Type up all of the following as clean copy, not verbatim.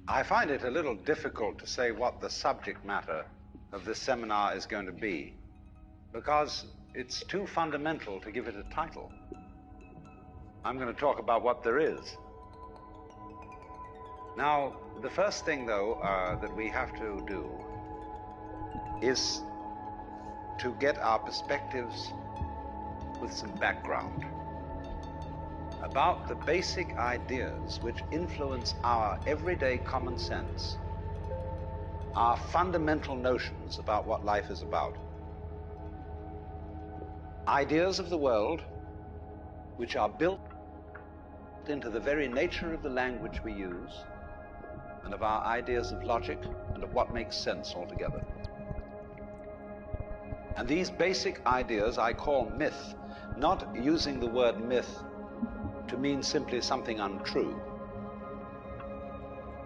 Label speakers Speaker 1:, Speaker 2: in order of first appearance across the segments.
Speaker 1: I find it a little difficult to say what the subject matter of this seminar is going to be, because it's too fundamental to give it a title. I'm going to talk about what there is. Now, the first thing, though, that we have to do is to get our perspectives with some background about the basic ideas which influence our everyday common sense, our fundamental notions about what life is about. Ideas of the world which are built into the very nature of the language we use and of our ideas of logic and of what makes sense altogether. And these basic ideas I call myth, not using the word myth to mean simply something untrue,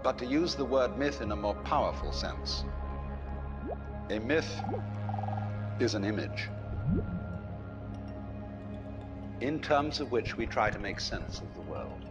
Speaker 1: but to use the word myth in a more powerful sense. A myth is an image in terms of which we try to make sense of the world.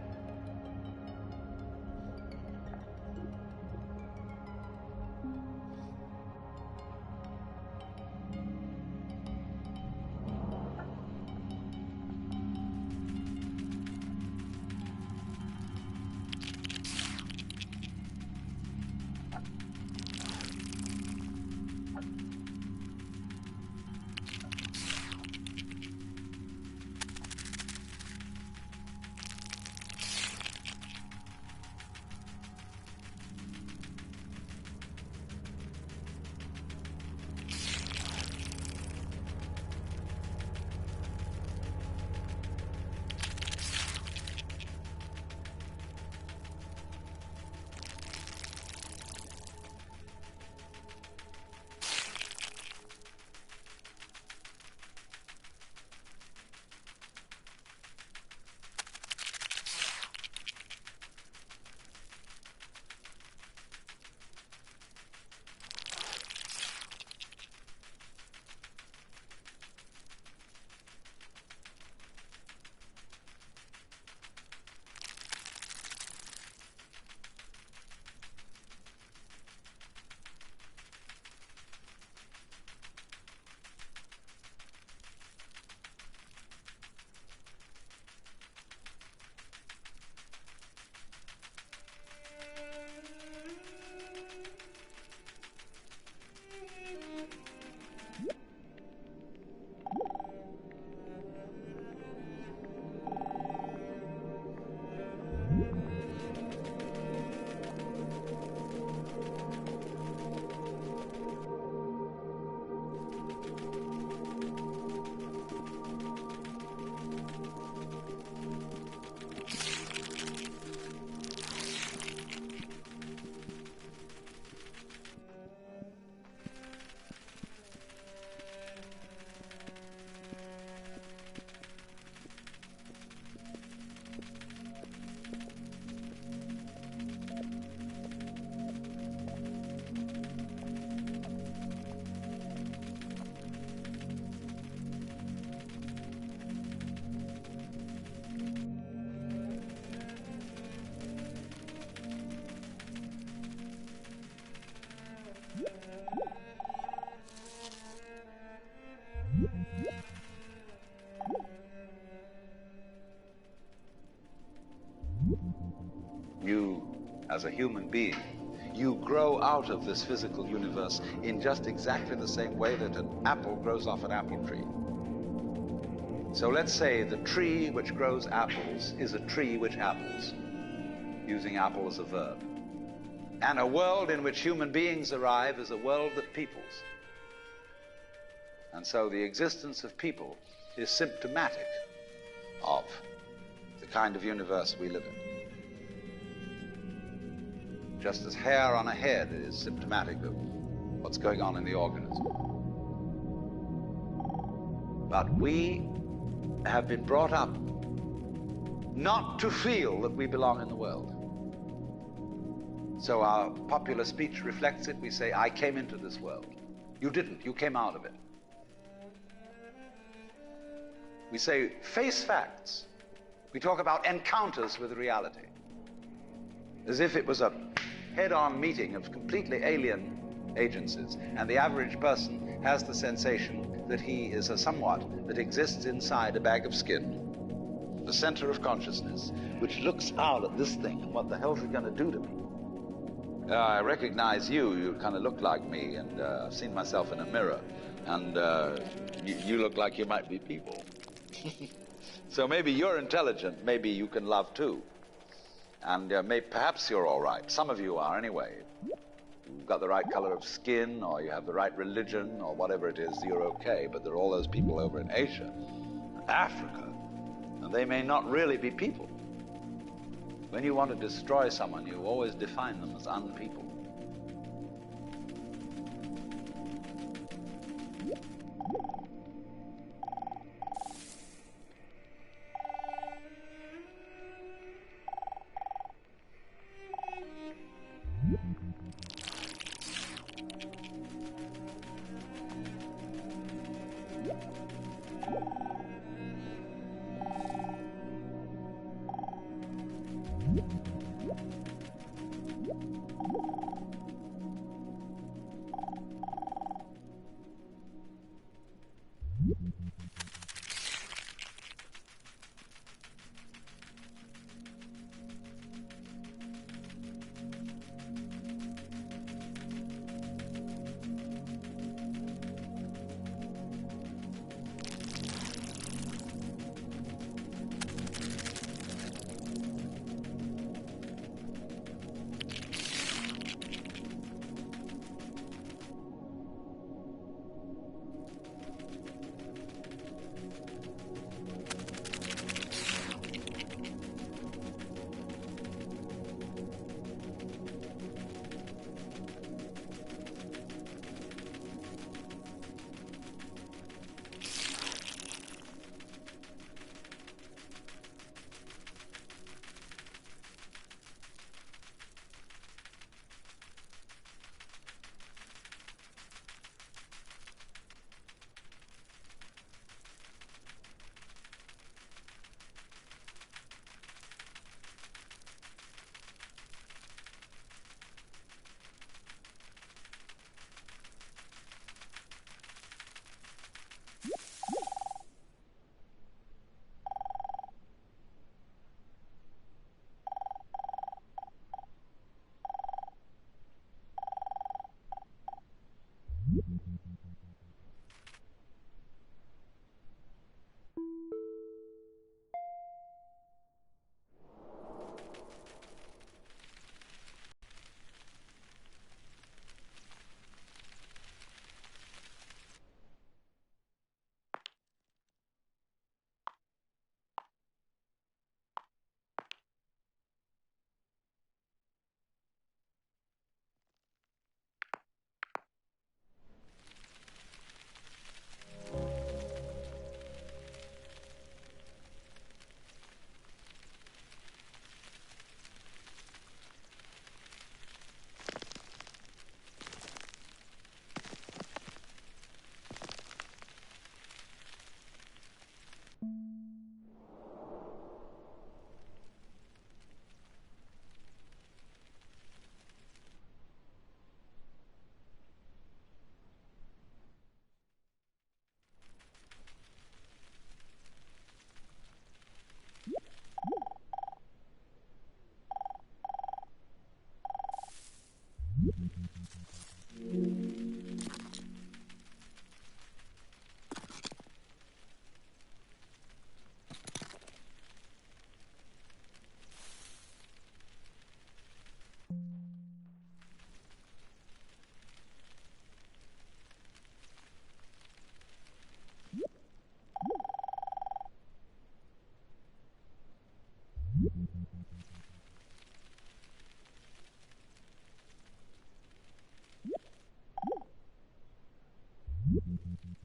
Speaker 1: You, as a human being, you grow out of this physical universe in just exactly the same way that an apple grows off an apple tree. So let's say the tree which grows apples is a tree which apples, using apple as a verb. And a world in which human beings arrive is a world that peoples. And so the existence of people is symptomatic of the kind of universe we live in. Just as hair on a head is symptomatic of what's going on in the organism. But we have been brought up not to feel that we belong in the world. So our popular speech reflects it. We say, I came into this world. You didn't. You came out of it. We say, face facts. We talk about encounters with reality, as if it was a head-on meeting of completely alien agencies, and the average person has the sensation that he is a somewhat that exists inside a bag of skin, the center of consciousness, which looks out at this thing, and what the hell's it going to do to me? I recognize you. You kind of look like me, and I've seen myself in a mirror, and you look like you might be people. So maybe you're intelligent, maybe you can love too. And perhaps you're all right. Some of you are anyway. You've got the right color of skin, or you have the right religion, or whatever it is, you're okay. But there are all those people over in Asia, Africa, and they may not really be people. When you want to destroy someone, you always define them as unpeople.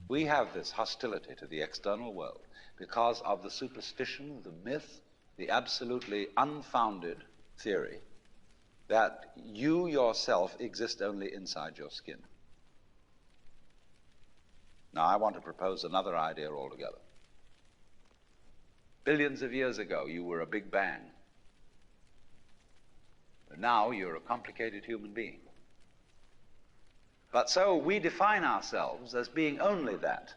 Speaker 1: We have this hostility to the external world because of the superstition, the myth, the absolutely unfounded theory that you yourself exist only inside your skin. Now, I want to propose another idea altogether. Billions of years ago, you were a big bang. Now you're a complicated human being. But so we define ourselves as being only that.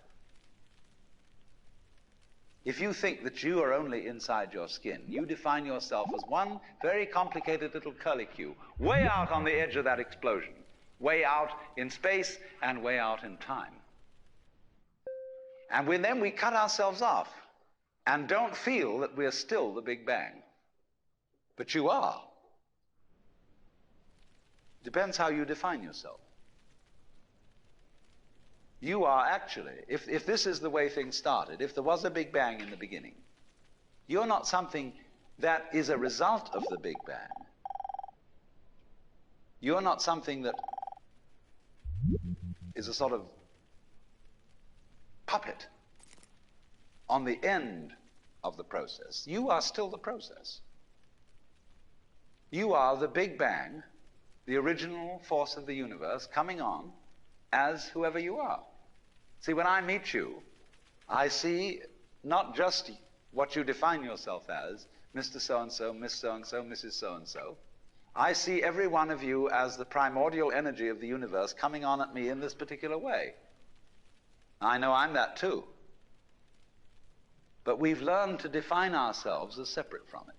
Speaker 1: If you think that you are only inside your skin, you define yourself as one very complicated little curlicue, way out on the edge of that explosion, way out in space and way out in time. And then we cut ourselves off and don't feel that we're still the Big Bang. But you are. Depends how you define yourself. You are actually, if this is the way things started, if there was a Big Bang in the beginning, you're not something that is a result of the Big Bang. You're not something that is a sort of puppet on the end of the process. You are still the process. You are the Big Bang, the original force of the universe, coming on as whoever you are. See, when I meet you, I see not just what you define yourself as, Mr. So-and-so, Miss So-and-so, Mrs. So-and-so. I see every one of you as the primordial energy of the universe coming on at me in this particular way. I know I'm that too. But we've learned to define ourselves as separate from it.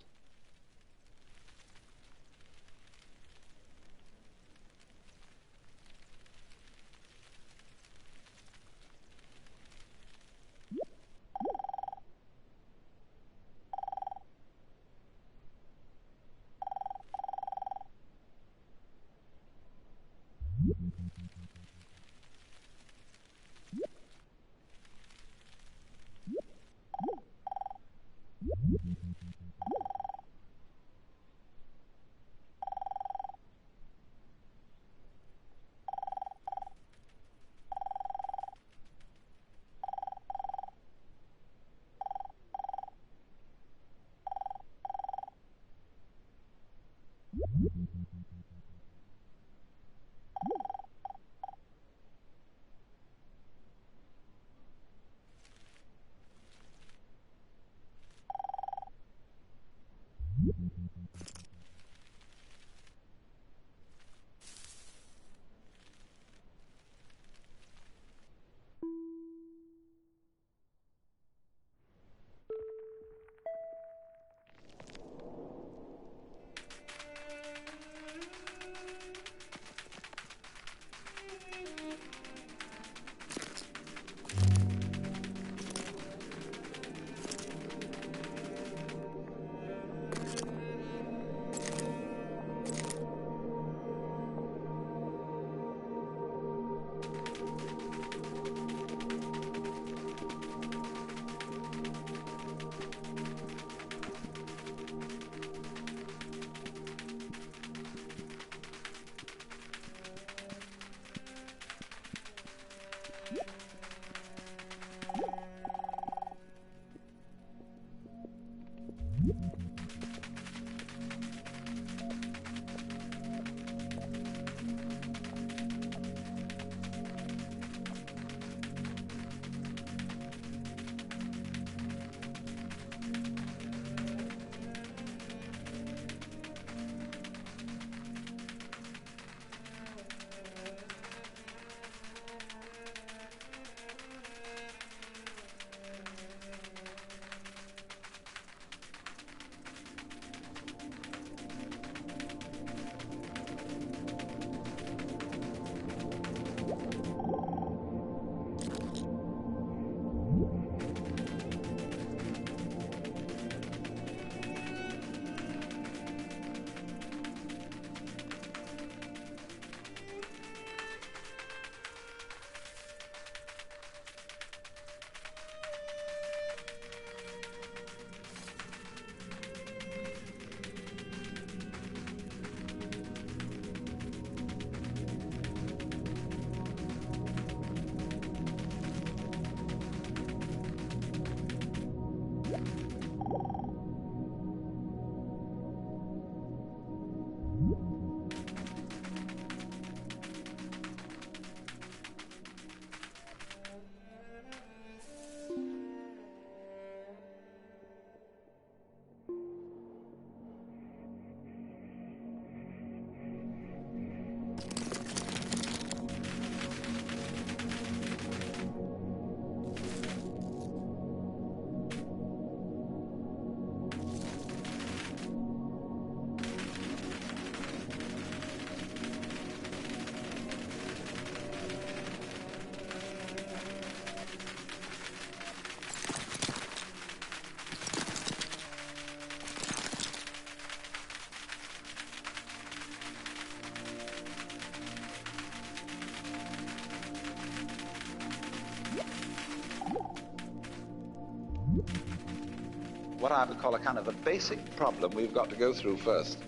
Speaker 1: what I would call a kind of a basic problem we've got to go through first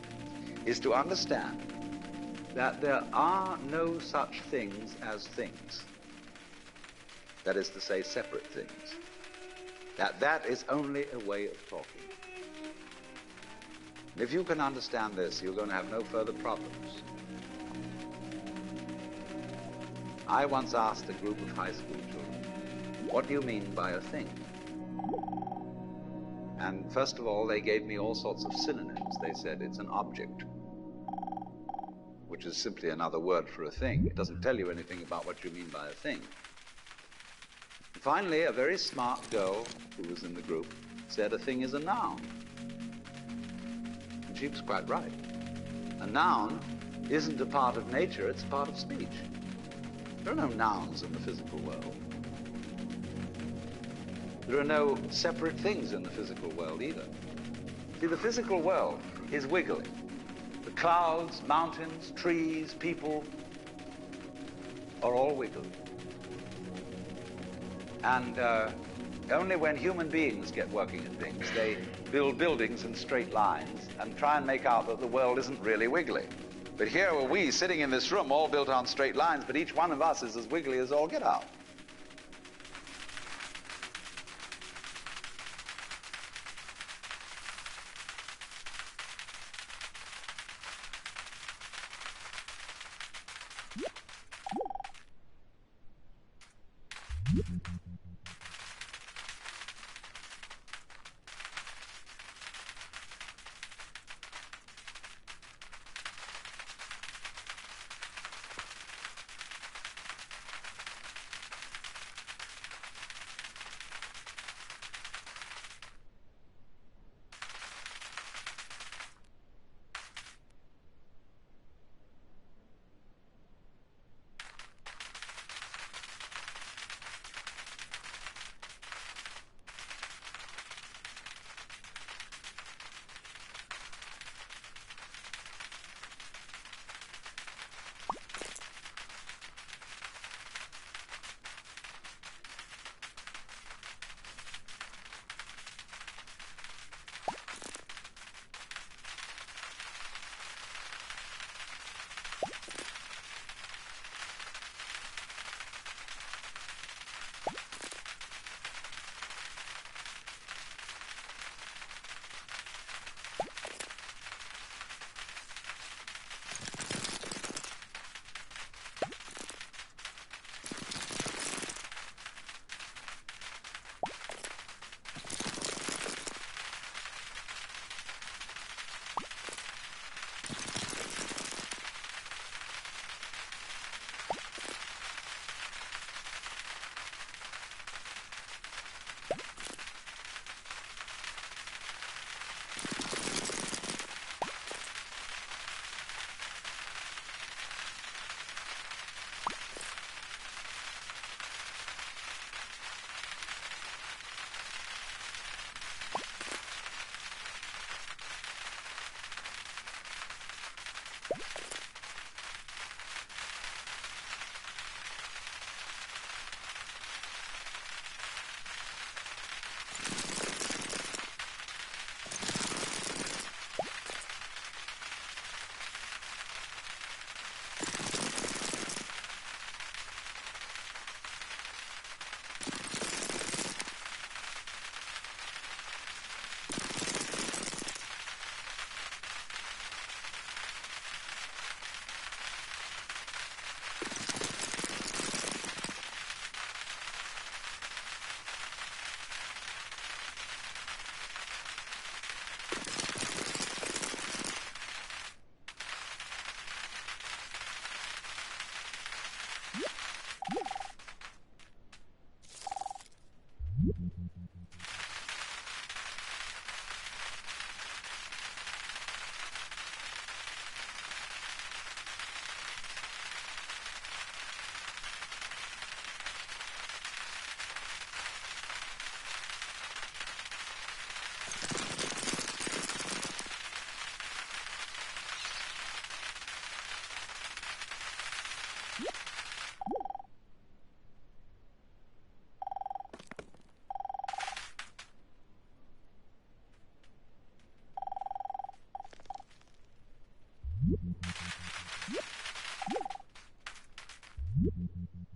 Speaker 1: is to understand that there are no such things as things. That is to say, separate things. That is only a way of talking. And if you can understand this, you're going to have no further problems. I once asked a group of high school children, what do you mean by a thing? And first of all, they gave me all sorts of synonyms. They said it's an object, which is simply another word for a thing. It doesn't tell you anything about what you mean by a thing. And finally, a very smart girl who was in the group said a thing is a noun. And she was quite right. A noun isn't a part of nature, it's a part of speech. There are no nouns in the physical world. There are no separate things in the physical world either. See, the physical world is wiggling. The clouds, mountains, trees, people are all wiggling. And only when human beings get working at things, they build buildings in straight lines and try and make out that the world isn't really wiggly. But here are we sitting in this room all built on straight lines, but each one of us is as wiggly as all get out.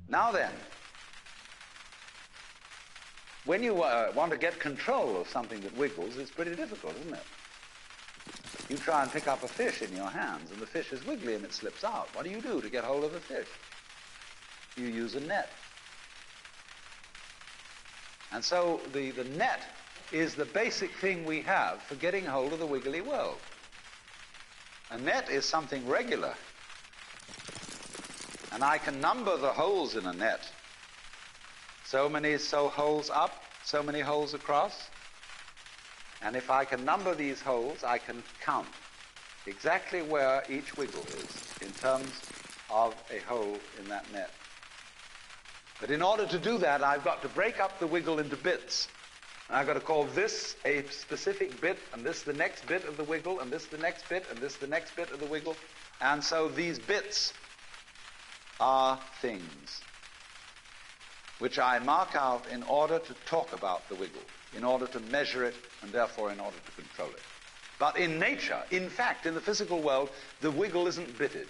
Speaker 1: Now then, when you want to get control of something that wiggles, it's pretty difficult, isn't it? You try and pick up a fish in your hands, and the fish is wiggly and it slips out. What do you do to get hold of the fish? You use a net. And so the net is the basic thing we have for getting hold of the wiggly world. A net is something regular. And I can number the holes in a net. So many holes up, so many holes across. And if I can number these holes, I can count exactly where each wiggle is in terms of a hole in that net. But in order to do that, I've got to break up the wiggle into bits. And I've got to call this a specific bit, and this the next bit of the wiggle, and this the next bit, and this the next bit of the wiggle. And so these bits are things which I mark out in order to talk about the wiggle, in order to measure it, and therefore in order to control it. But in nature, in fact, in the physical world, the wiggle isn't bitted.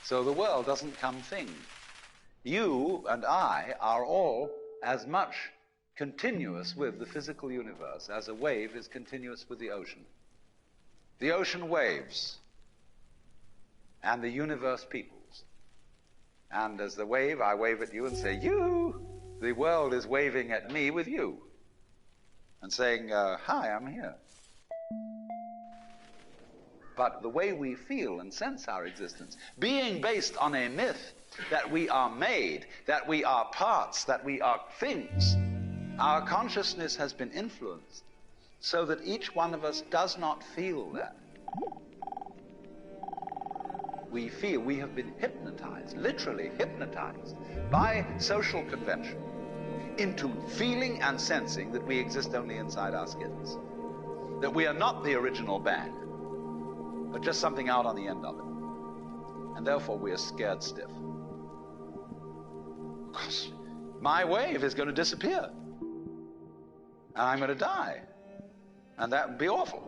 Speaker 1: So the world doesn't come thing. You and I are all as much continuous with the physical universe as a wave is continuous with the ocean. The ocean waves, and the universe peoples. And as the wave, I wave at you and say, you. The world is waving at me with you. And saying, hi, I'm here. But the way we feel and sense our existence, being based on a myth that we are made, that we are parts, that we are things, our consciousness has been influenced so that each one of us does not feel that. We feel we have been hypnotized, literally hypnotized, by social convention into feeling and sensing that we exist only inside our skins, that we are not the original bang, but just something out on the end of it. And therefore we are scared stiff. Because my wave is going to disappear. And I'm going to die. And that would be awful.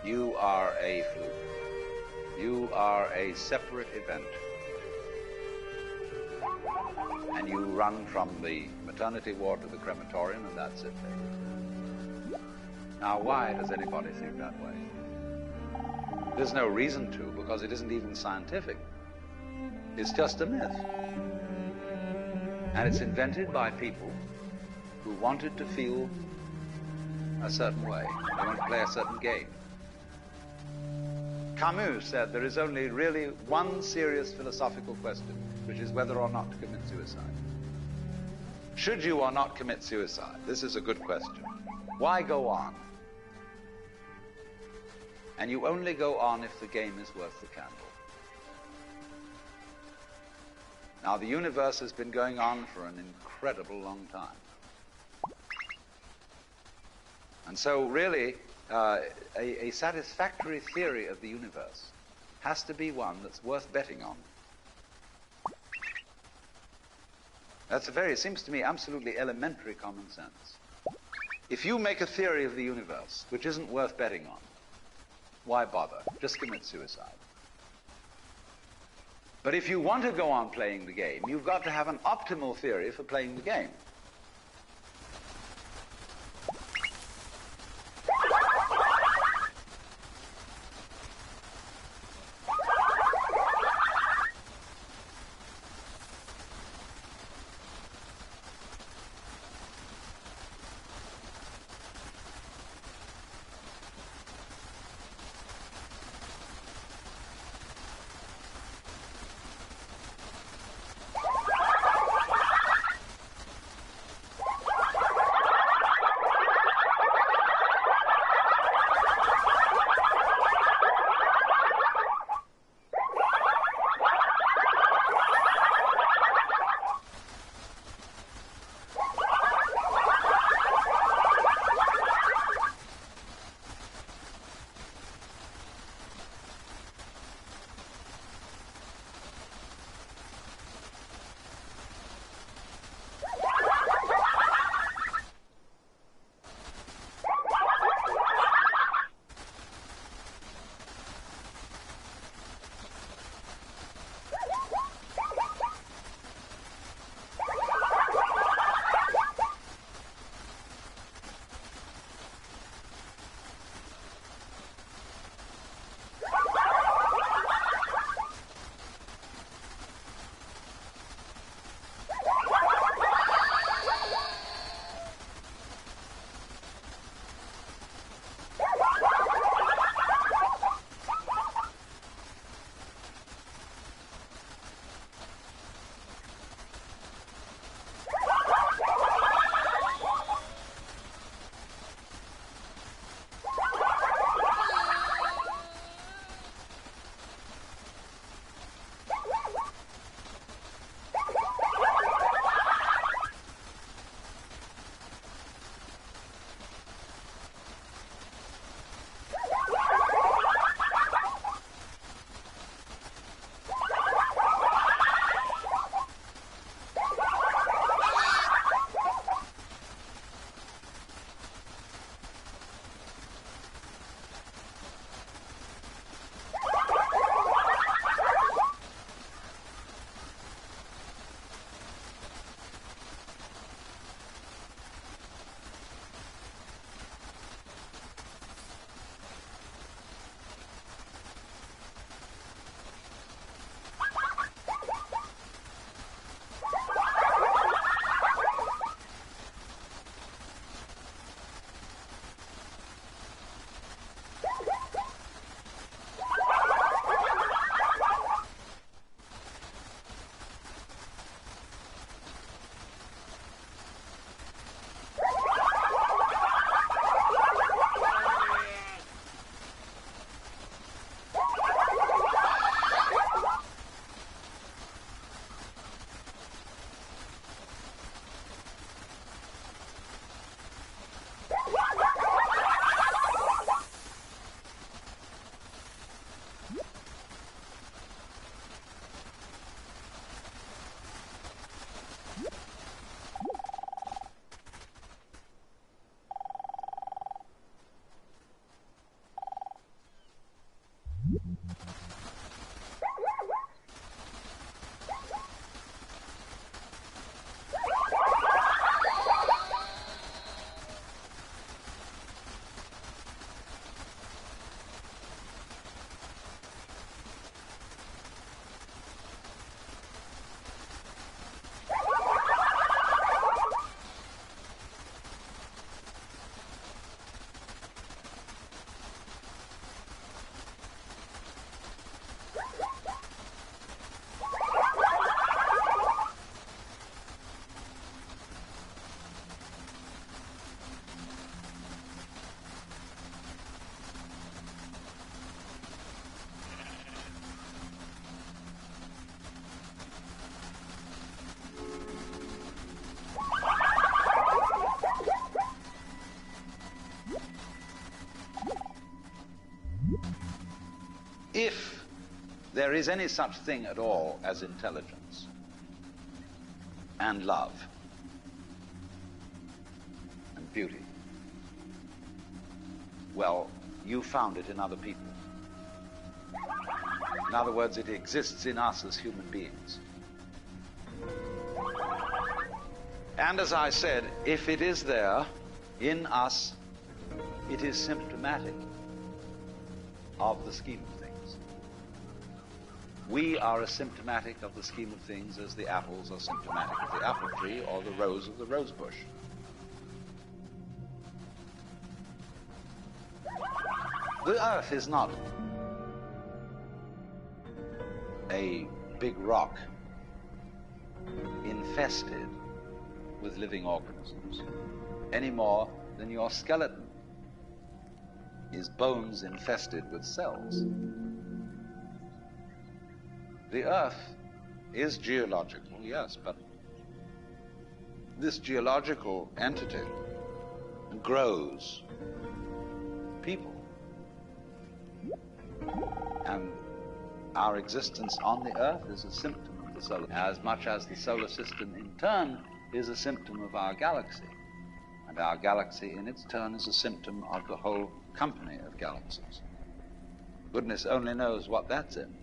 Speaker 1: You are a fluke. You are a separate event. And you run from the maternity ward to the crematorium, and that's it. Now, why does anybody think that way? There's no reason to, because it isn't even scientific. It's just a myth. And it's invented by people who wanted to feel a certain way. They want to play a certain game. Camus said there is only really one serious philosophical question, which is whether or not to commit suicide. Should you or not commit suicide? This is a good question. Why go on? And you only go on if the game is worth the candle. Now, the universe has been going on for an incredible long time. And so, really, a satisfactory theory of the universe has to be one that's worth betting on. That's it seems to me, absolutely elementary common sense. If you make a theory of the universe which isn't worth betting on, why bother? Just commit suicide. But if you want to go on playing the game, you've got to have an optimal theory for playing the game. there is any such thing at all as intelligence and love and beauty, well, you found it in other people. In other words, it exists in us as human beings. And as I said, if it is there in us, it is symptomatic of the scheme of things. We are as symptomatic of the scheme of things as the apples are symptomatic of the apple tree or the rose of the rose bush. The earth is not a big rock infested with living organisms, any more than your skeleton is bones infested with cells. The earth is geological, yes, but this geological entity grows people. And our existence on the earth is a symptom of the solar, as much as the solar system in turn is a symptom of our galaxy. And our galaxy in its turn is a symptom of the whole company of galaxies. Goodness only knows what that's in.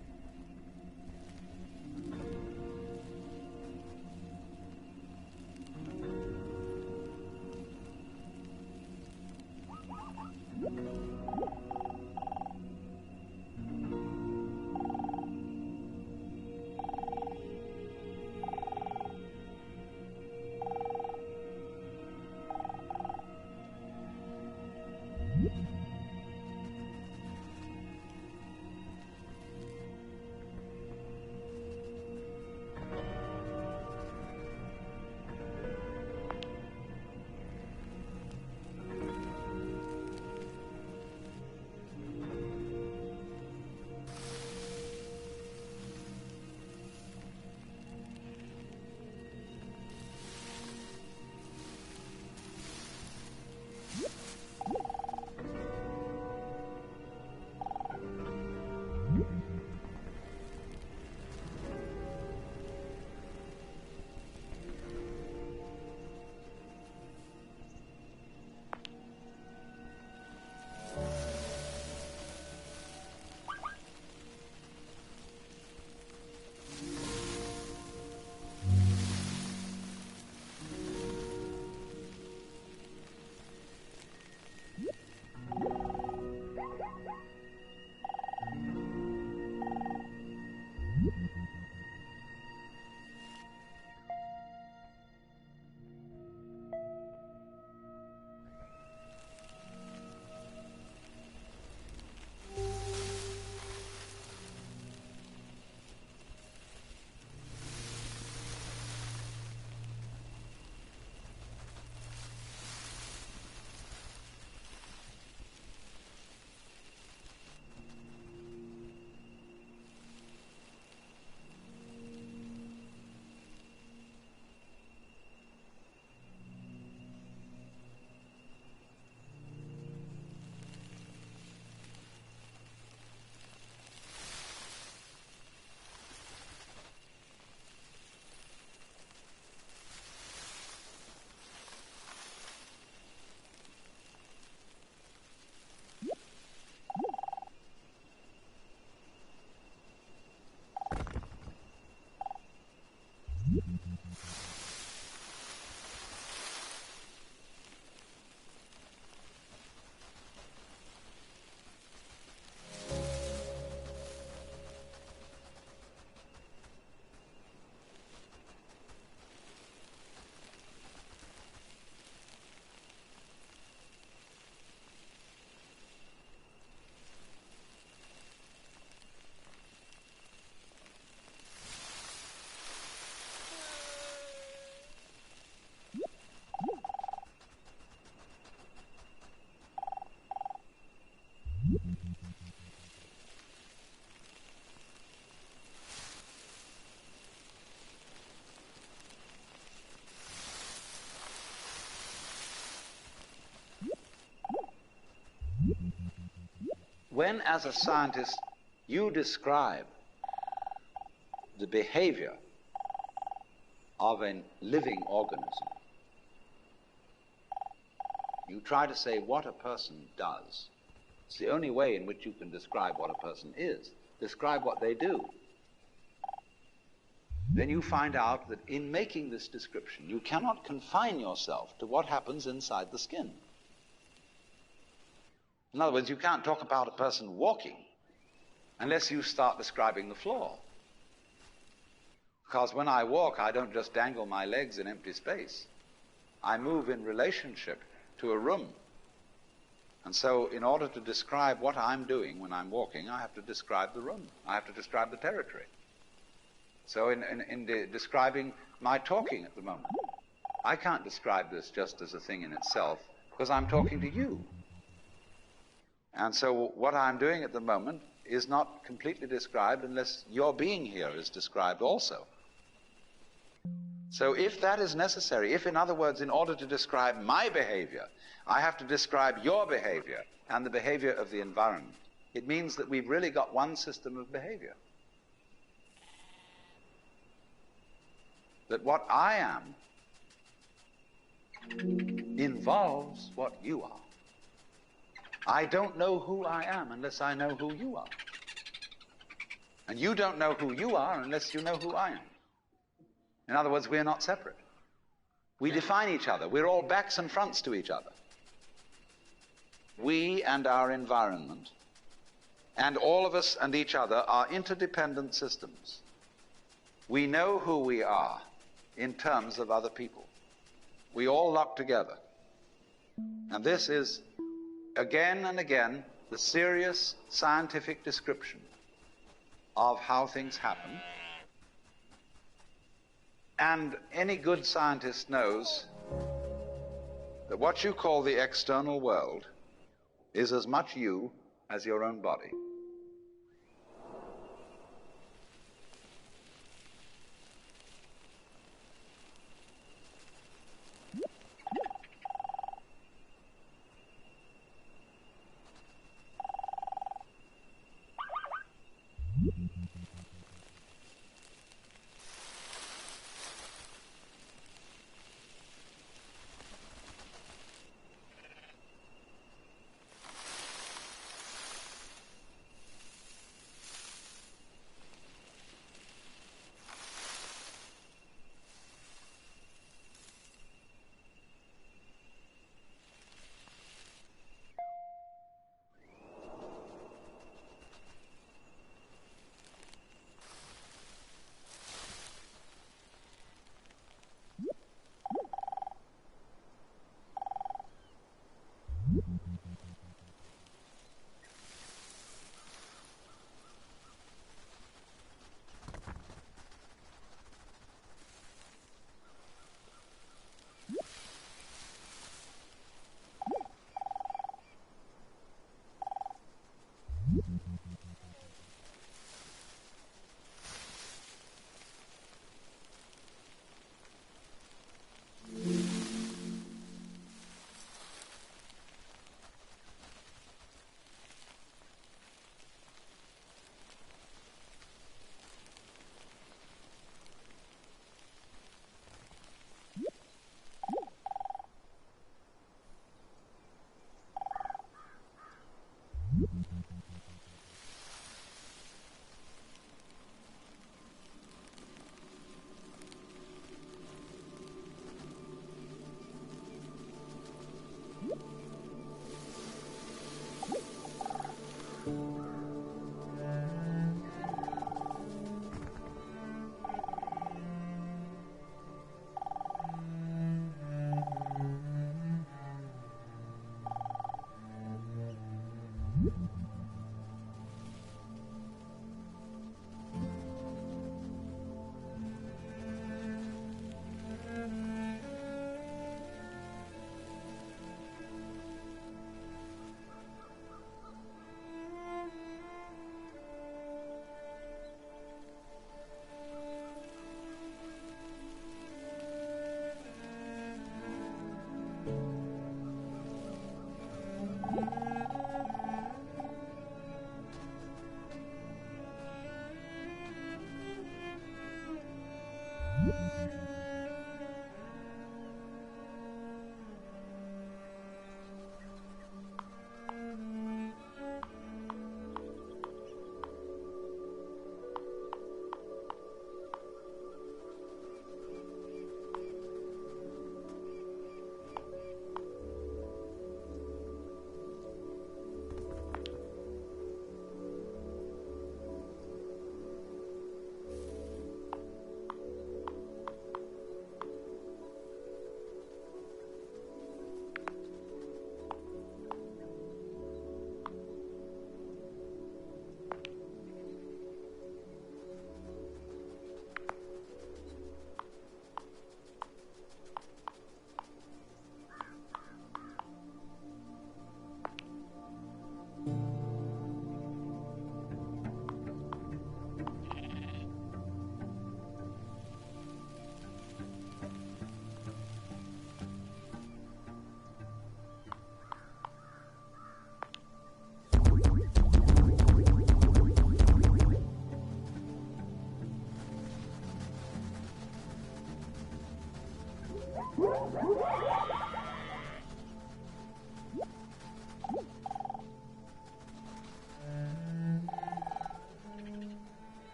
Speaker 1: When, as a scientist, you describe the behavior of a living organism, you try to say what a person does. It's the only way in which you can describe what a person is. Describe what they do. Then you find out that in making this description, you cannot confine yourself to what happens inside the skin. In other words, you can't talk about a person walking unless you start describing the floor. Because when I walk, I don't just dangle my legs in empty space. I move in relationship to a room. And so in order to describe what I'm doing when I'm walking, I have to describe the room. I have to describe the territory. So in describing my talking at the moment, I can't describe this just as a thing in itself, because I'm talking to you. And so what I'm doing at the moment is not completely described unless your being here is described also. So if that is necessary, if, in other words, in order to describe my behavior, I have to describe your behavior and the behavior of the environment, it means that we've really got one system of behavior. That what I am involves what you are. I don't know who I am unless I know who you are. And you don't know who you are unless you know who I am. In other words, we're not separate. We define each other. We're all backs and fronts to each other. We and our environment, and all of us and each other, are interdependent systems. We know who we are in terms of other people. We all lock together. And this is, again and again, the serious scientific description of how things happen. And any good scientist knows that what you call the external world is as much you as your own body.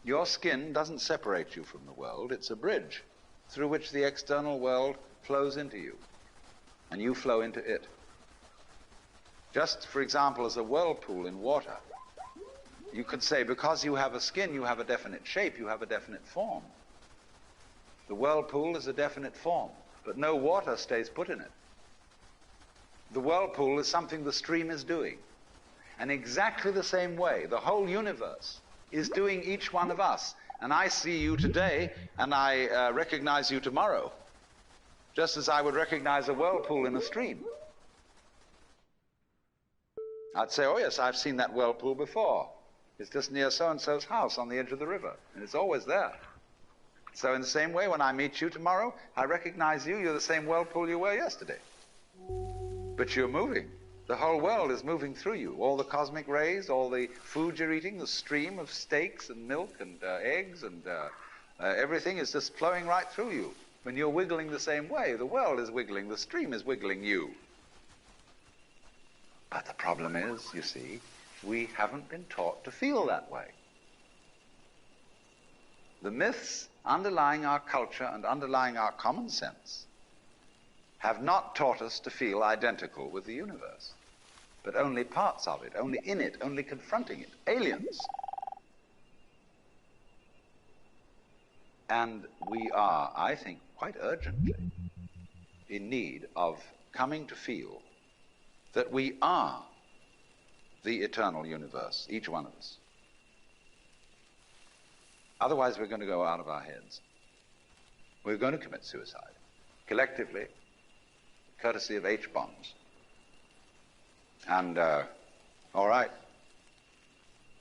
Speaker 1: Your skin doesn't separate you from the world. It's a bridge through which the external world flows into you, and you flow into it. Just, for example, as a whirlpool in water, you could say because you have a skin, you have a definite shape, you have a definite form. The whirlpool is a definite form, but no water stays put in it. The whirlpool is something the stream is doing. And exactly the same way, the whole universe is doing each one of us. And I see you today, and I recognize you tomorrow, just as I would recognize a whirlpool in a stream. I'd say, oh yes, I've seen that whirlpool before. It's just near so-and-so's house on the edge of the river, and it's always there. So in the same way, when I meet you tomorrow, I recognize you. You're the same whirlpool you were yesterday. But you're moving. The whole world is moving through you. All the cosmic rays, all the food you're eating, the stream of steaks and milk and eggs and everything is just flowing right through you. When you're wiggling the same way, the world is wiggling, the stream is wiggling you. But the problem is, you see, we haven't been taught to feel that way. The myths underlying our culture and underlying our common sense have not taught us to feel identical with the universe, but only parts of it, only in it, only confronting it, aliens. And we are, I think, quite urgently in need of coming to feel that we are the eternal universe, each one of us. Otherwise, we're going to go out of our heads. We're going to commit suicide, collectively, courtesy of H-bombs. And, all right,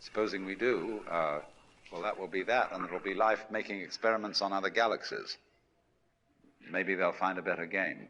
Speaker 1: supposing we do, well, that will be that, and it'll be life making experiments on other galaxies. Maybe they'll find a better game.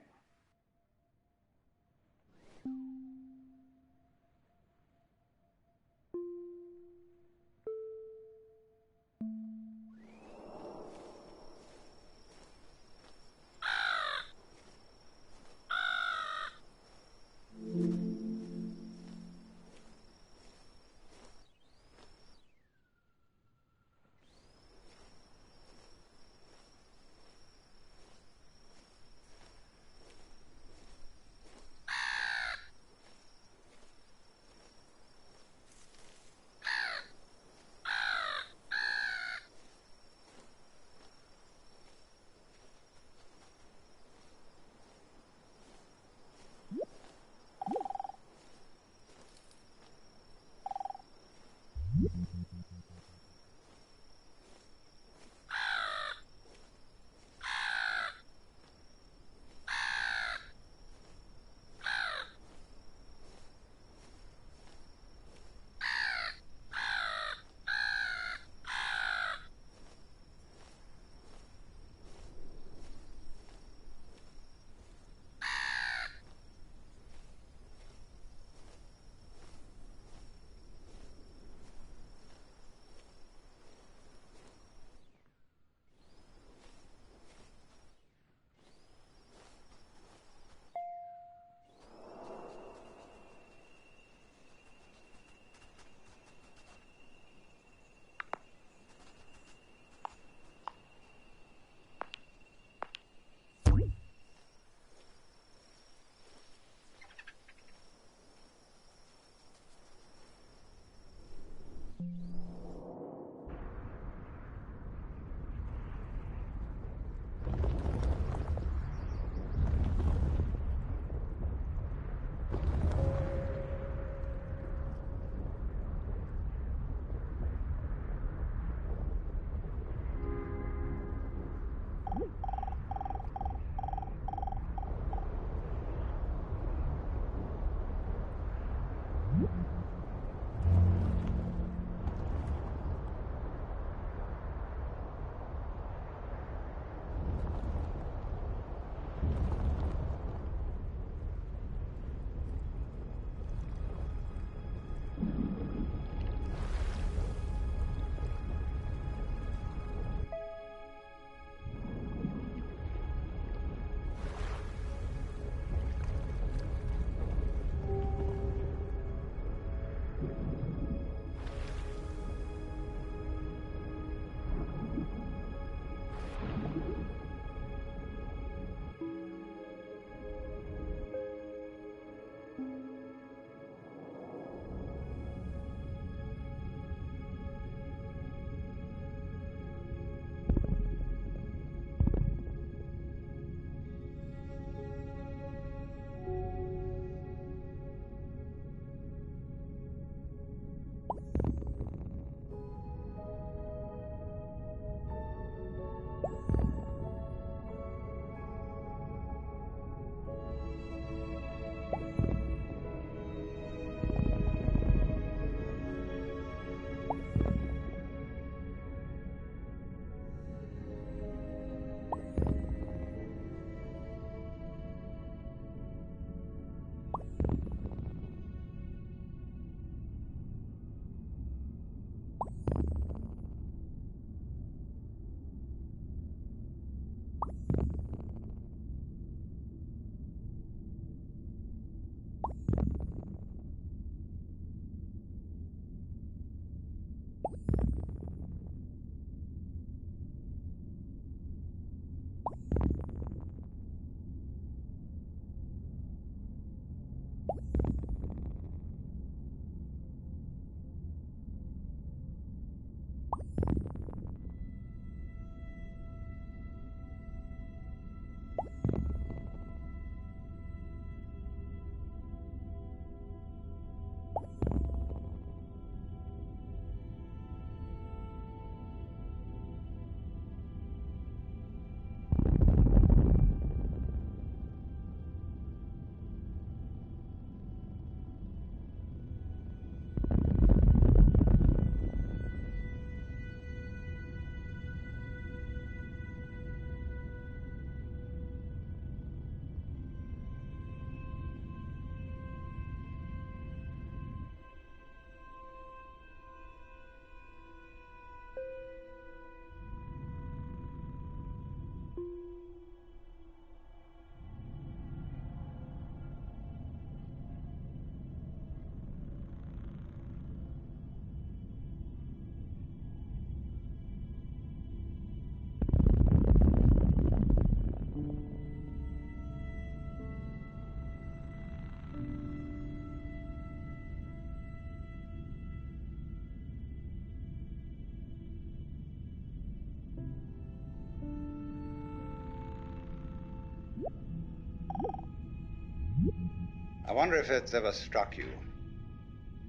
Speaker 1: wonder if it's ever struck you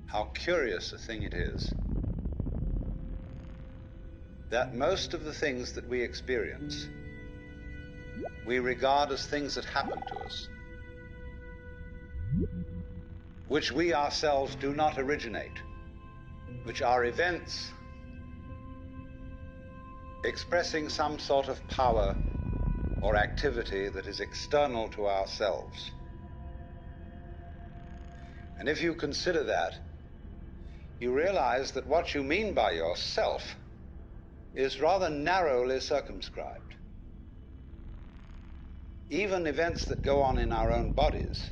Speaker 1: how curious a thing it is that most of the things that we experience, we regard as things that happen to us, which we ourselves do not originate, which are events expressing some sort of power or activity that is external to ourselves. And if you consider that, you realize that what you mean by yourself is rather narrowly circumscribed. Even events that go on in our own bodies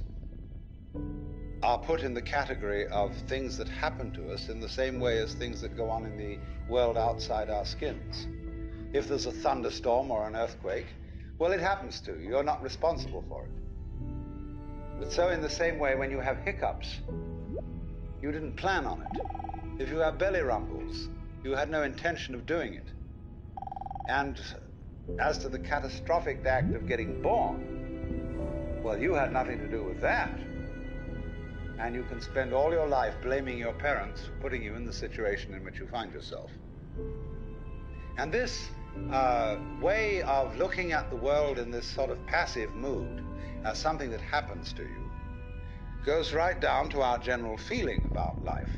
Speaker 1: are put in the category of things that happen to us in the same way as things that go on in the world outside our skins. If there's a thunderstorm or an earthquake, well, it happens to you. You're not responsible for it. But so in the same way, when you have hiccups, you didn't plan on it. If you have belly rumbles, you had no intention of doing it. And as to the catastrophic act of getting born, well, you had nothing to do with that. And you can spend all your life blaming your parents for putting you in the situation in which you find yourself. And this way of looking at the world in this sort of passive mood as something that happens to you goes right down to our general feeling about life.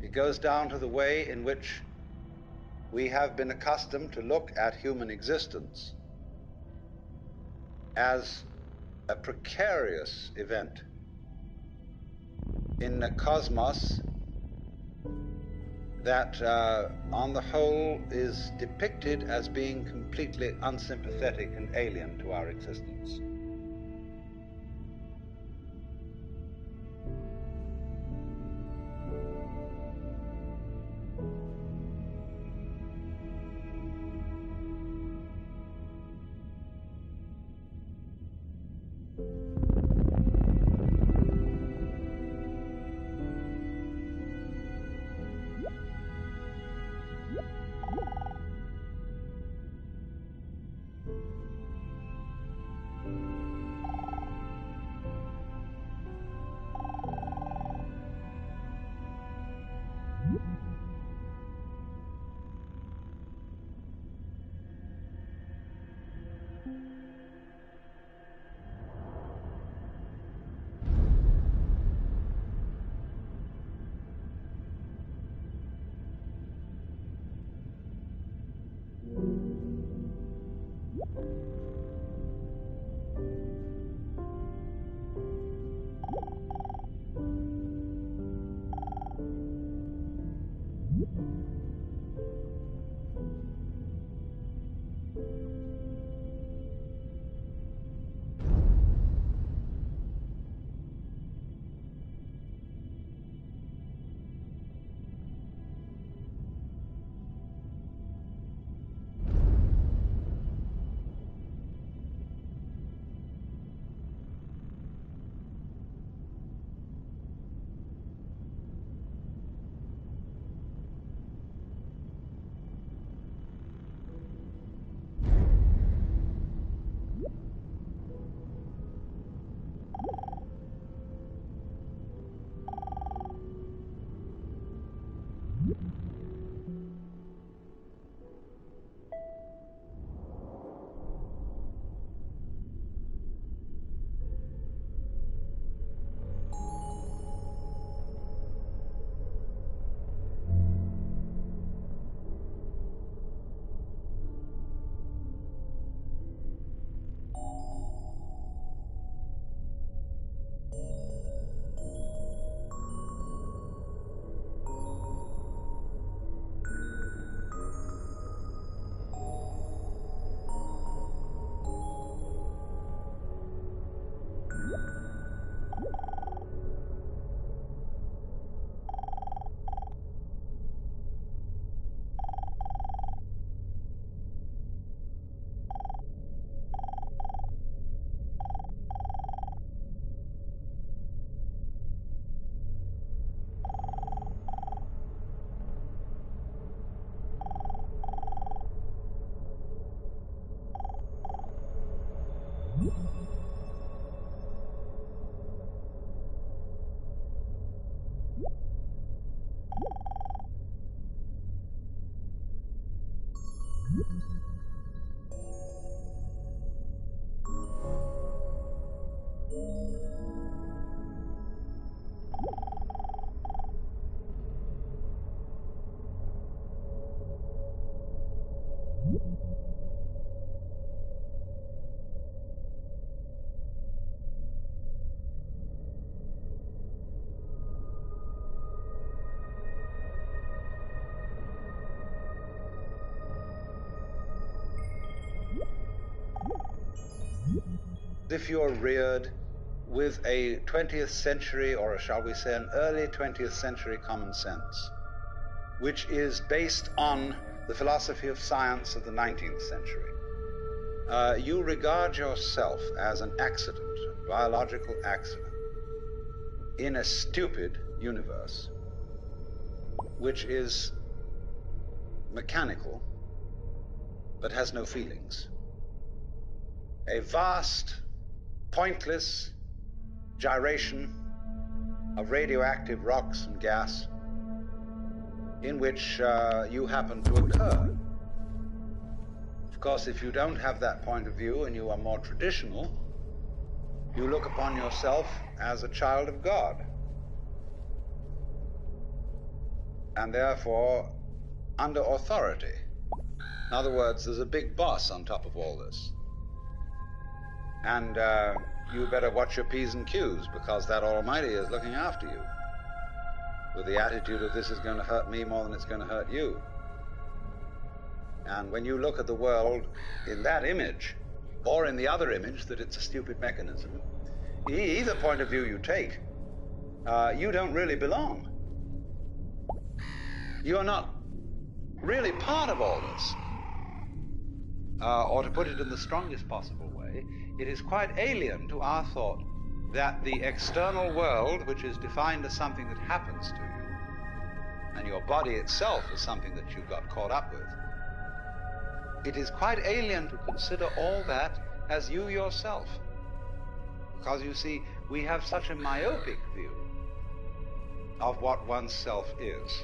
Speaker 1: It goes down to the way in which we have been accustomed to look at human existence as a precarious event in a cosmos that, on the whole, is depicted as being completely unsympathetic and alien to our existence. if you're reared with a 20th century, or shall we say an early 20th century common sense, which is based on the philosophy of science of the 19th century. You regard yourself as an accident, a biological accident, in a stupid universe, which is mechanical, but has no feelings. A vast, pointless gyration of radioactive rocks and gas in which you happen to occur. Of course, if you don't have that point of view and you are more traditional, you look upon yourself as a child of God, and therefore under authority. In other words, there's a big boss on top of all this. And you better watch your P's and Q's, because that Almighty is looking after you, with the attitude of this is going to hurt me more than it's going to hurt you. And when you look at the world in that image, or in the other image that it's a stupid mechanism, either point of view you take, you don't really belong. You're not really part of all this. Or to put it in the strongest possible way, it is quite alien to our thought that the external world, which is defined as something that happens to you, and your body itself is something that you got caught up with, it is quite alien to consider all that as you yourself. Because you see, we have such a myopic view of what oneself is.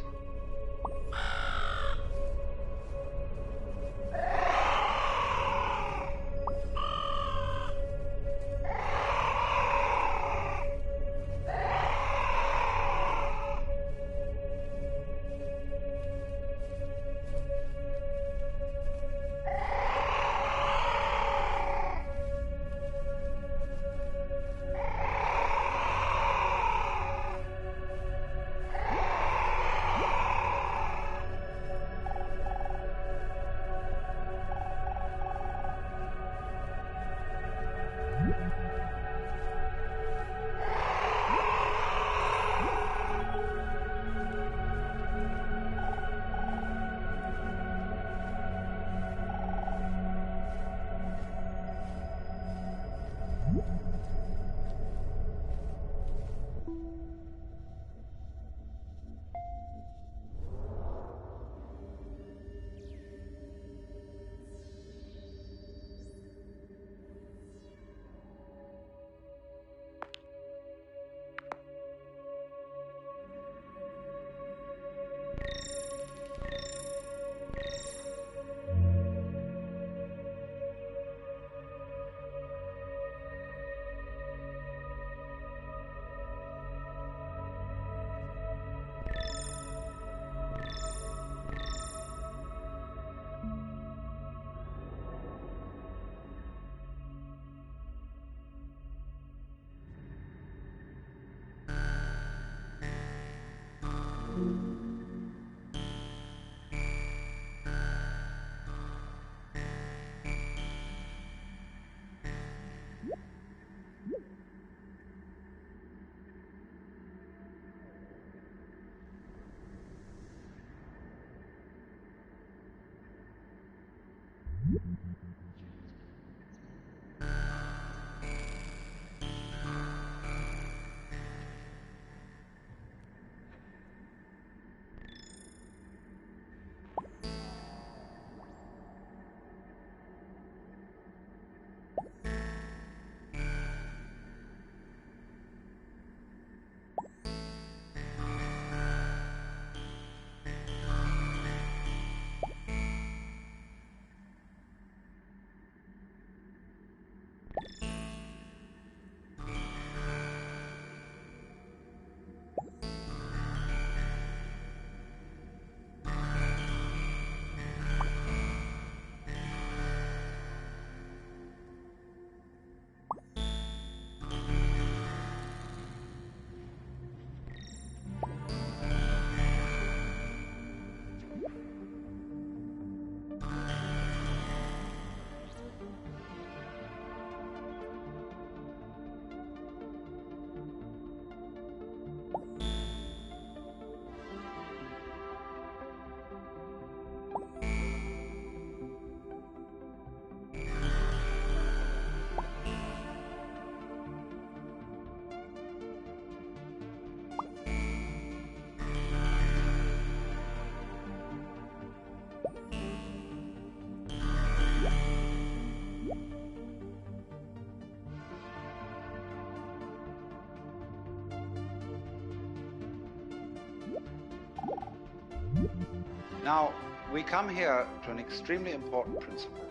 Speaker 1: Now, we come here to an extremely important principle,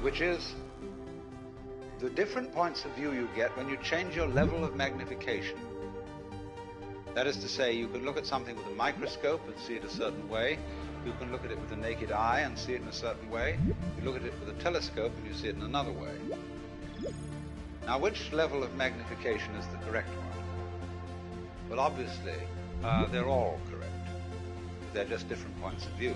Speaker 1: which is the different points of view you get when you change your level of magnification. That is to say, you can look at something with a microscope and see it a certain way. You can look at it with the naked eye and see it in a certain way. You look at it with a telescope and you see it in another way. Now, which level of magnification is the correct one? Well, obviously, they're all correct. They're just different points of view.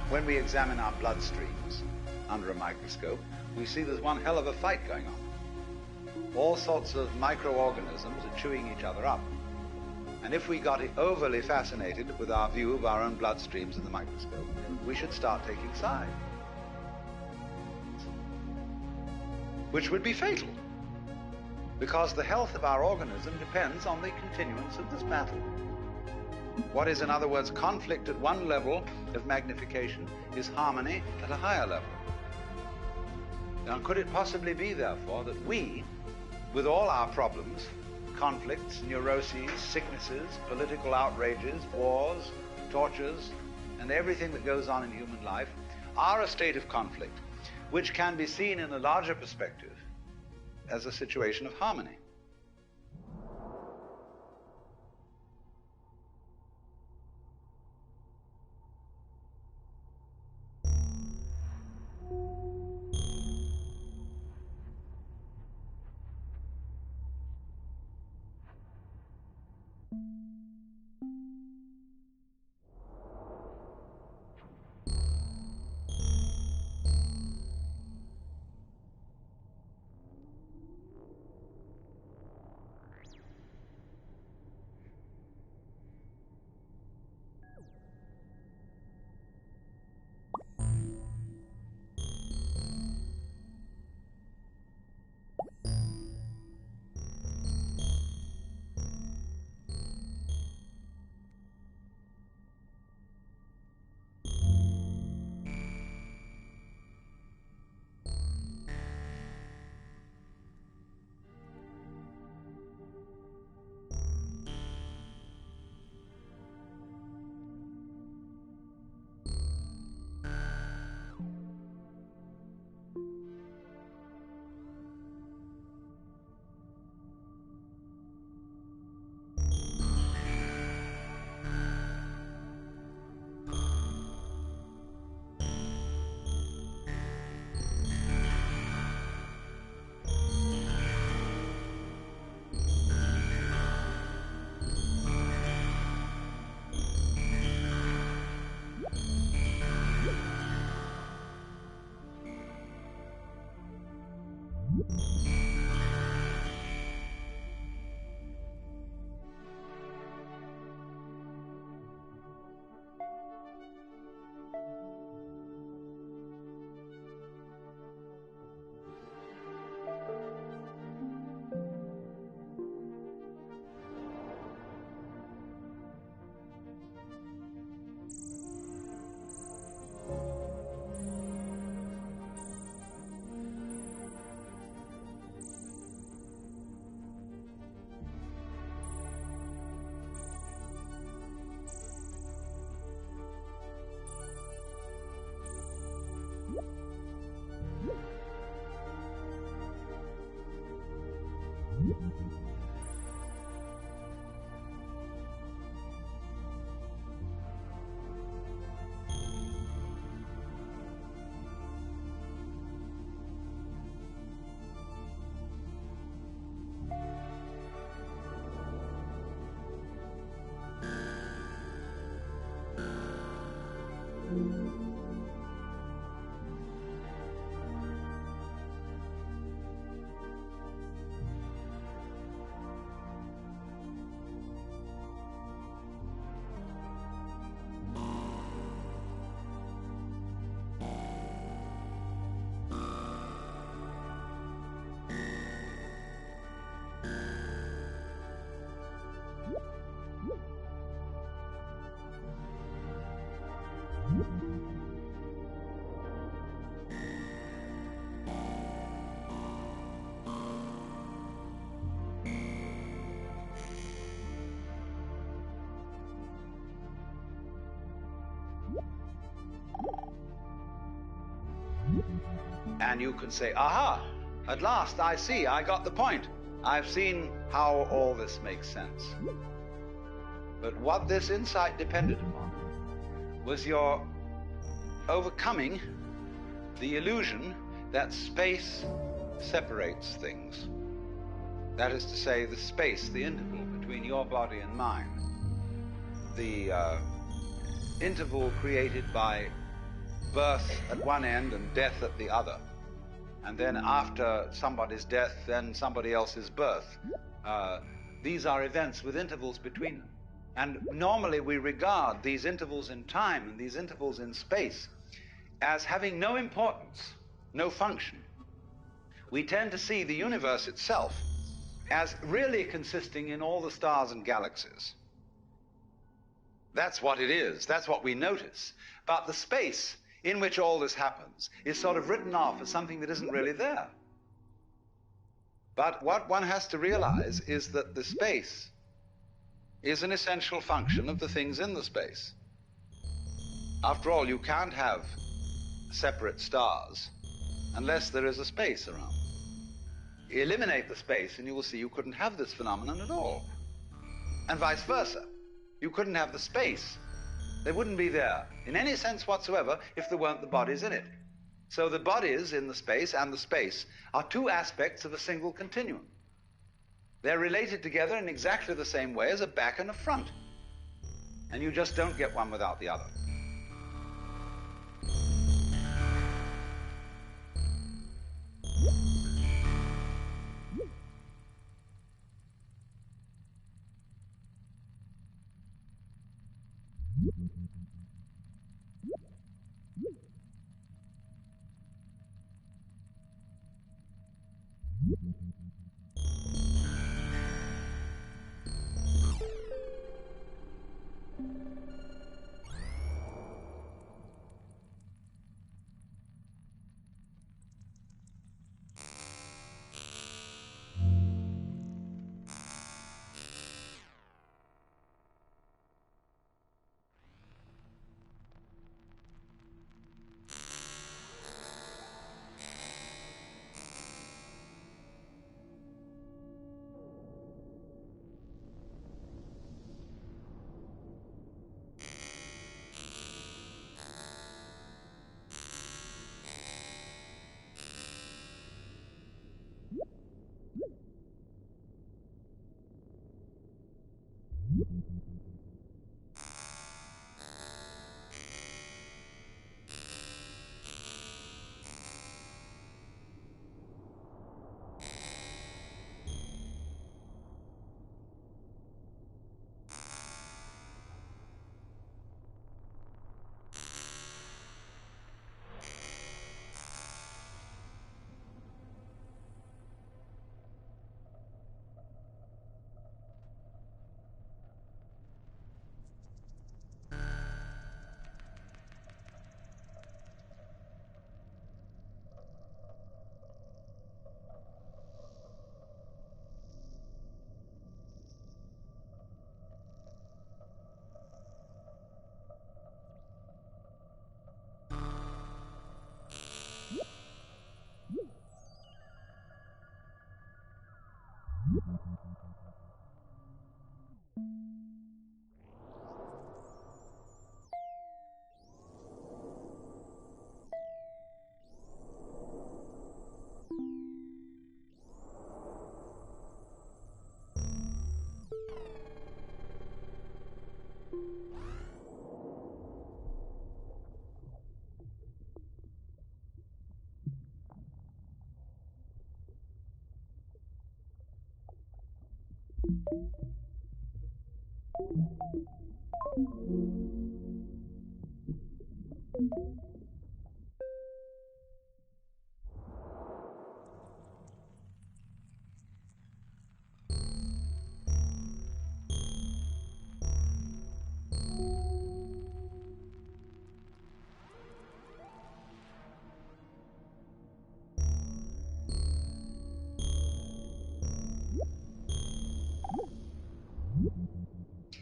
Speaker 1: When we examine our blood streams under a microscope, we see there's one hell of a fight going on. All sorts of microorganisms are chewing each other up. And if we got overly fascinated with our view of our own blood streams in the microscope, we should start taking sides, which would be fatal, because the health of our organism depends on the continuance of this battle. What is, in other words, conflict at one level of magnification is harmony at a higher level. Now, could it possibly be, therefore, that we, with all our problems, conflicts, neuroses, sicknesses, political outrages, wars, tortures, and everything that goes on in human life, are a state of conflict which can be seen in a larger perspective as a situation of harmony? And you can say, aha, at last I see, I got the point. I've seen how all this makes sense. But what this insight depended upon was your overcoming the illusion that space separates things. That is to say, the space, the interval between your body and mine. The interval created by birth at one end and death at the other. And then after somebody's death, then somebody else's birth. These are events with intervals between them. And normally we regard these intervals in time and these intervals in space as having no importance, no function. We tend to see the universe itself as really consisting in all the stars and galaxies. That's what it is. That's what we notice. But the space in which all this happens is sort of written off as something that isn't really there. But what one has to realize is that the space is an essential function of the things in the space. After all, you can't have separate stars unless there is a space around. Eliminate the space and you will see you couldn't have this phenomenon at all. And vice versa. You couldn't have the space. They wouldn't be there in any sense whatsoever if there weren't the bodies in it. So the bodies in the space and the space are two aspects of a single continuum. They're related together in exactly the same way as a back and a front. And you just don't get one without the other.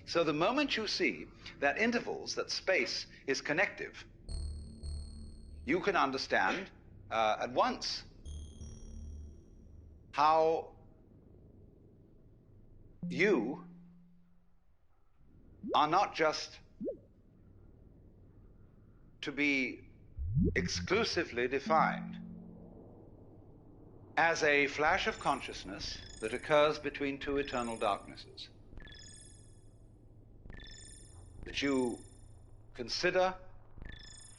Speaker 1: So the moment you see that intervals, that space is connective, you can understand at once how you are not just to be exclusively defined as a flash of consciousness that occurs between two eternal darknesses. That you consider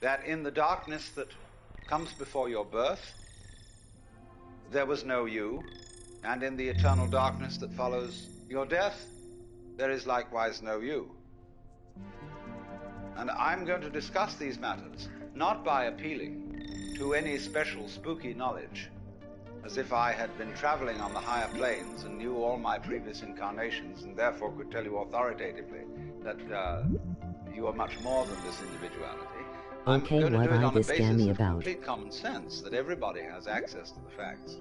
Speaker 1: that in the darkness that comes before your birth, there was no you, and in the eternal darkness that follows your death, there is likewise no you. And I'm going to discuss these matters not by appealing to any special spooky knowledge, as if I had been traveling on the higher planes and knew all my previous incarnations and therefore could tell you authoritatively that you are much more than this individuality.
Speaker 2: Okay,
Speaker 1: I'm going to
Speaker 2: what
Speaker 1: do it
Speaker 2: I
Speaker 1: on a
Speaker 2: this
Speaker 1: basis
Speaker 2: scammy
Speaker 1: of
Speaker 2: about?
Speaker 1: complete common sense, that everybody has access to the facts.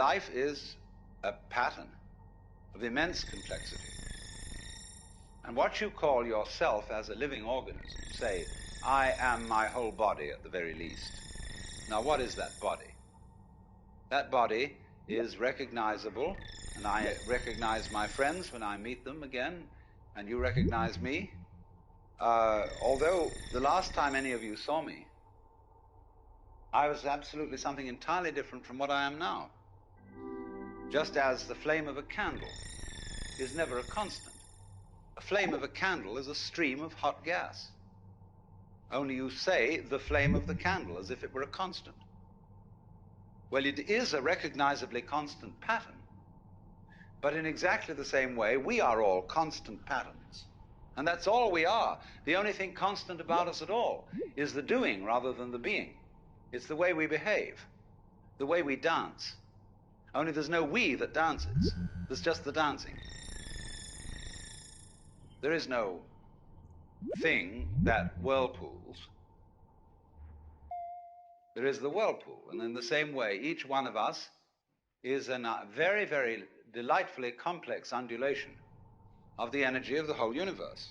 Speaker 1: life is a pattern of immense complexity. And what you call yourself as a living organism, say, I am my whole body at the very least. Now, what is that body? That body is recognizable, and I recognize my friends when I meet them again, and you recognize me. Although the last time any of you saw me, I was absolutely something entirely different from what I am now. Just as the flame of a candle is never a constant. A flame of a candle is a stream of hot gas. Only you say the flame of the candle as if it were a constant. Well, it is a recognizably constant pattern, but in exactly the same way, we are all constant patterns. And that's all we are. The only thing constant about us at all is the doing rather than the being. It's the way we behave, the way we dance. Only there's no we that dances. There's just the dancing. There is no thing that whirlpools. There is the whirlpool. And in the same way, each one of us is a very, very delightfully complex undulation of the energy of the whole universe.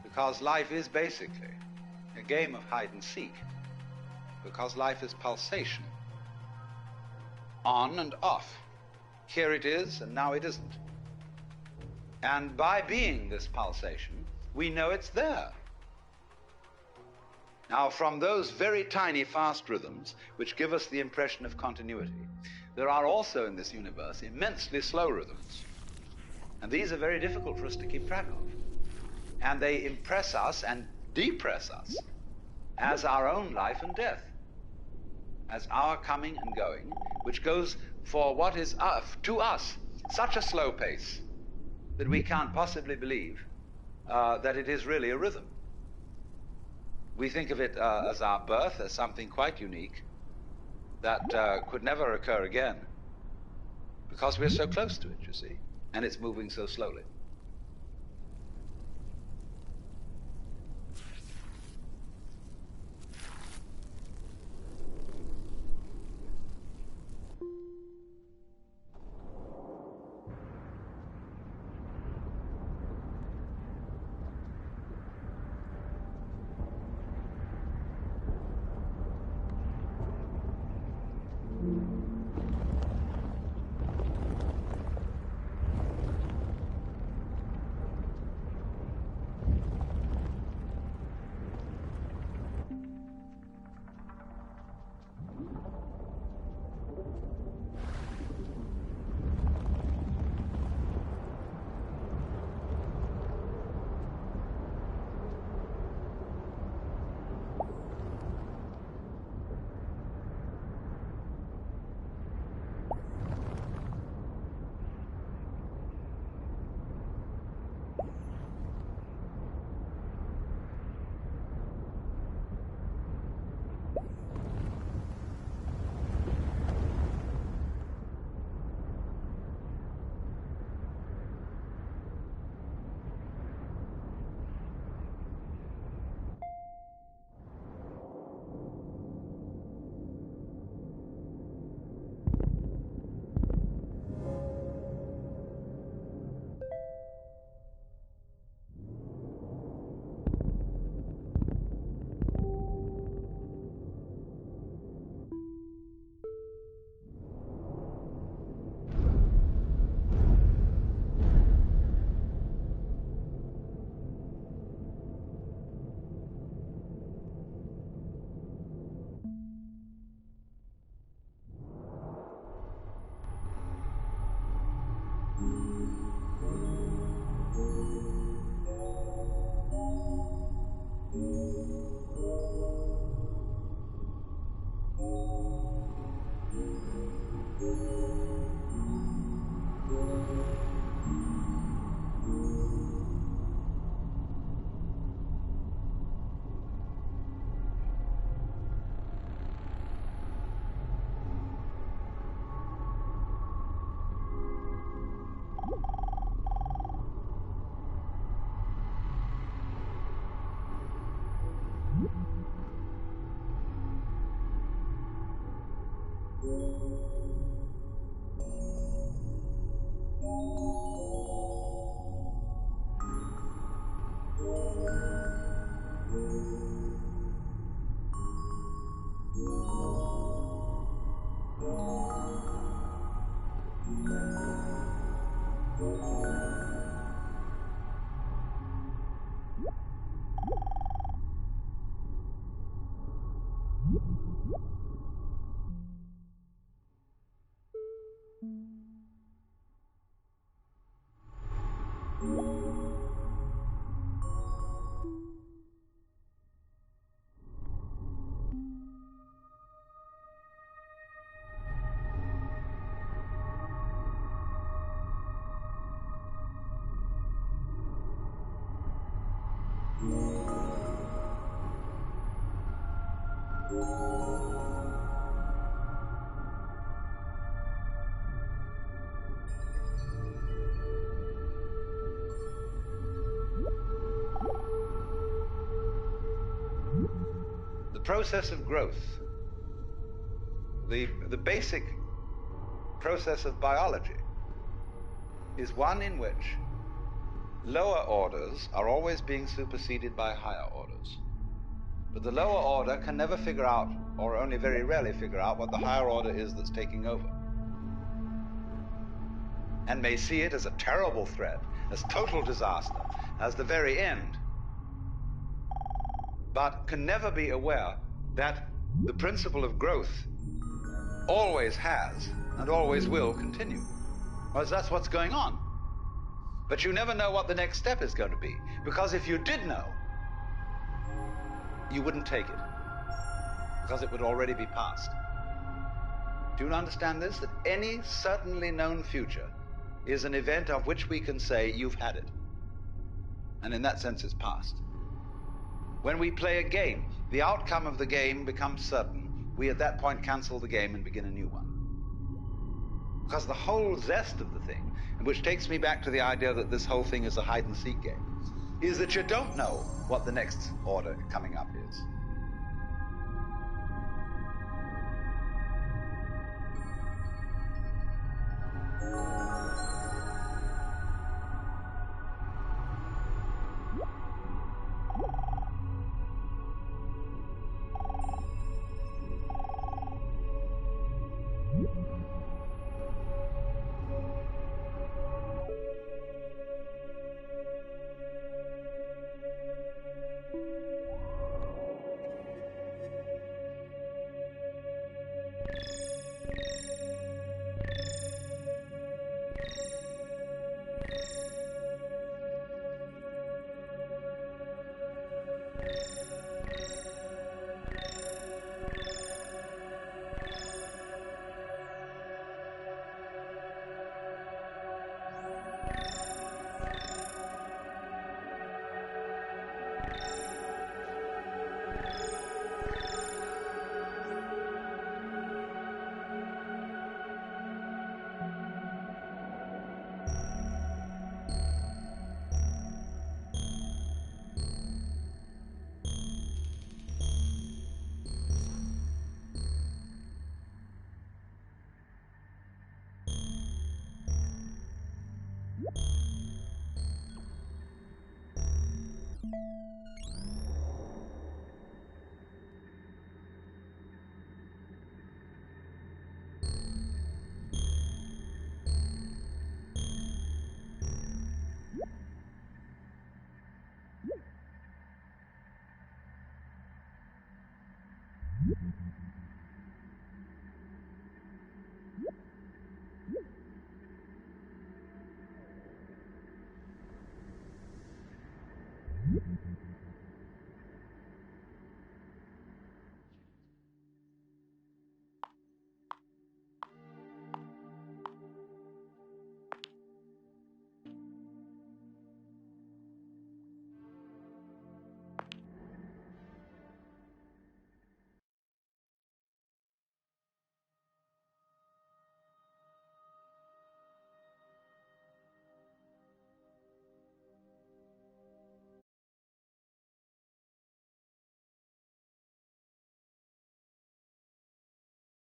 Speaker 1: Because life is basically a game of hide and seek. Because life is pulsation. On and off. Here it is, and now it isn't. And by being this pulsation, we know it's there. Now, from those very tiny fast rhythms, which give us the impression of continuity, there are also in this universe immensely slow rhythms. And these are very difficult for us to keep track of. And they impress us and depress us as our own life and death, as our coming and going, which goes for what is to us such a slow pace that we can't possibly believe that it is really a rhythm. We think of it as our birth, as something quite unique that could never occur again, because we're so close to it, you see, and it's moving so slowly. The process of growth, the basic process of biology, is one in which lower orders are always being superseded by higher orders. But the lower order can never figure out, or only very rarely figure out, what the higher order is that's taking over. And may see it as a terrible threat, as total disaster, as the very end. But can never be aware that the principle of growth always has and always will continue. Because that's what's going on. But you never know what the next step is going to be. Because if you did know, you wouldn't take it. Because it would already be past. Do you understand this? That any certainly known future is an event of which we can say, you've had it. And in that sense, it's past. When we play a game, the outcome of the game becomes certain. We at that point cancel the game and begin a new one. Because the whole zest of the thing, and which takes me back to the idea that this whole thing is a hide-and-seek game, is that you don't know what the next order coming up is.